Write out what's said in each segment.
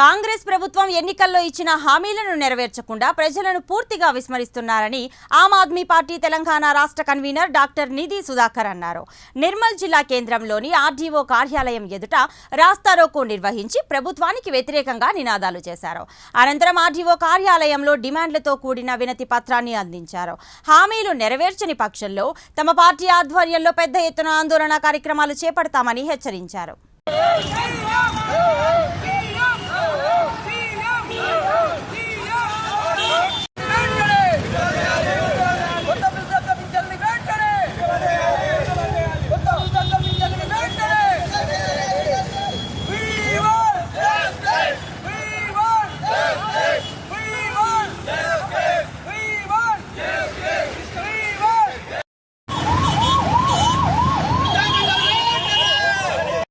కాంగ్రెస్ ప్రభుత్వం ఎన్నికల్లో ఇచ్చిన హామీలను నెరవేర్చకుండా ప్రజలను పూర్తిగా విస్మరిస్తున్నారని ఆమ్ ఆద్మీ పార్టీ తెలంగాణ రాష్ట్ర కన్వీనర్ డాక్టర్ నిధి సుధాకర్ అన్నారు. నిర్మల్ జిల్లా కేంద్రంలోని ఆర్డీఓ కార్యాలయం ఎదుట రాస్తారోకో నిర్వహించి ప్రభుత్వానికి వ్యతిరేకంగా నినాదాలు చేశారు. అనంతరం ఆర్డీఓ కార్యాలయంలో డిమాండ్లతో కూడిన వినతి పత్రాన్ని అందించారు. హామీలు నెరవేర్చని పక్షంలో తమ పార్టీ ఆధ్వర్యంలో పెద్ద ఎత్తున ఆందోళన కార్యక్రమాలు చేపడతామని హెచ్చరించారు.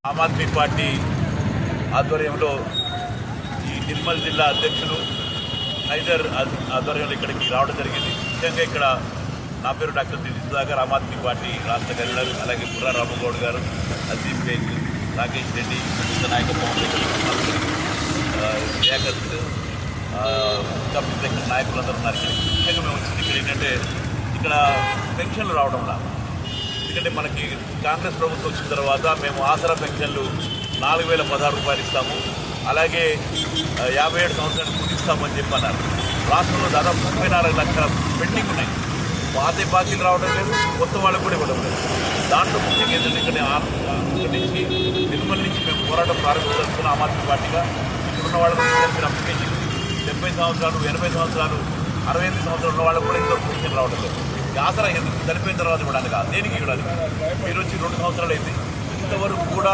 ఆమ్ ఆద్మీ పార్టీ ఆధ్వర్యంలో ఈ నిర్మల్ జిల్లా అధ్యక్షులు హైదర్ ఆధ్వర్యంలో ఇక్కడికి రావడం జరిగింది. ముఖ్యంగా ఇక్కడ నా పేరు డాక్టర్ నిధి సుధాకర్, ఆమ్ ఆద్మీ పార్టీ రాష్ట్ర కన్వీనర్, అలాగే బుర్రా రామగౌడ్ గారు, అజీం బేగ్, రాకేష్ రెడ్డి, నాయకత్వం ఇంకా నాయకులందరూ ఉన్నారు. ఇక్కడ ముఖ్యంగా మేము వచ్చింది ఇక్కడ ఏంటంటే ఇక్కడ పెన్షన్లు రావడంలా. ఎందుకంటే మనకి కాంగ్రెస్ ప్రభుత్వం వచ్చిన తర్వాత మేము ఆసరా పెన్షన్లు 4,016 రూపాయలు ఇస్తాము, అలాగే 57 సంవత్సరాలు కుదిస్తామని చెప్పి అన్నారు. రాష్ట్రంలో దాదాపు 34 లక్షల పెండింగ్ ఉన్నాయి. పాత బాకీలు రావడం లేదు, కొత్త వాళ్ళకు కూడా ఇవ్వడం లేదు. దాంట్లో ముఖ్యంగా ఏంటంటే ఇక్కడ నుంచి నిర్మల్ నుంచి మేము పోరాటం ప్రారంభించాల్సిన ఆమ్ ఆద్మీ పార్టీగా ఇక్కడున్న వాళ్ళకు తెలిసిన అప్లికేషన్ 70 సంవత్సరాలు, 80 సంవత్సరాలు, 68 సంవత్సరాలు ఉన్న వాళ్ళకు కూడా ఇంతవరకు పెన్షన్ రావడం లేదు. ఆసరా ఎందుకు చనిపోయిన తర్వాత ఇవ్వడానికి కాదు, దేనికి ఇవ్వడానికి. మీరు వచ్చి 2 సంవత్సరాలు అయింది, ఇంతవరకు కూడా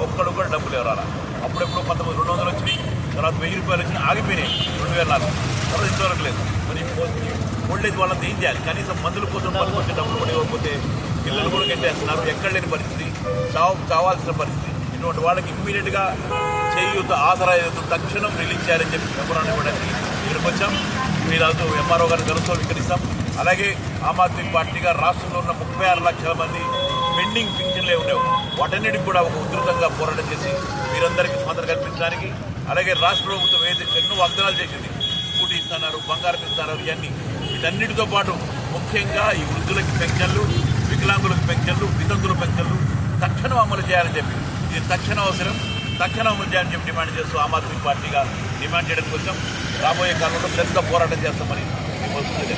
ఒక్కడు కూడా డబ్బులు ఎవరాలా. అప్పుడెప్పుడు 200 వచ్చినాయి, తర్వాత 1000 రూపాయలు వచ్చినాయి, ఆగిపోయినాయి 2004 తర్వాత ఇంతవరకు లేదు. మరి ఓల్డేజ్ వాళ్ళంతా ఏం చేయాలి? కనీసం మందుల కోసం వచ్చే డబ్బులు కూడా ఇవ్వకపోతే పిల్లలు కూడా కట్టేస్తున్నారు. ఎక్కడ లేని పరిస్థితి, చావాల్సిన పరిస్థితి. ఇటువంటి వాళ్ళకి ఇమ్మీడియట్గా చేయూత ఆసరా తక్షణం రిలీజ్ చేయాలని చెప్పి మెమోరాండం ఇవ్వడానికి ఇక్కడికి వచ్చాం. మీరంతా ఎంఆర్ఓ గారిని కలుస్తూ వికరిస్తాం. అలాగే ఆమ్ ఆద్మీ పార్టీగా రాష్ట్రంలో ఉన్న 36 లక్షల మంది పెండింగ్ పింఛన్లే ఉండేవి. వాటన్నిటికి కూడా ఒక ఉధృతంగా పోరాటం చేసి మీరందరికీ స్పందన కల్పించడానికి, అలాగే రాష్ట్ర ప్రభుత్వం ఏదైతే ఎన్నో వాగ్దానాలు చేసింది, స్కూటీ ఇస్తున్నారు, బంగారం ఇస్తున్నారు, ఇవన్నీ వీటన్నిటితో పాటు ముఖ్యంగా ఈ వృద్ధులకి పెన్షన్లు, వికలాంగులకు పెన్షన్లు, వితంతుల పెన్షన్లు తక్షణం అమలు చేయాలని చెప్పి, ఇది తక్షణ అవసరం, తక్షణం అమలు చేయాలని చెప్పి డిమాండ్ చేస్తూ ఆమ్ ఆద్మీ పార్టీగా డిమాండ్ చేయడం కోసం రాబోయే కాలంలో పెద్ద పోరాటం చేస్తామని మేము వస్తుంది.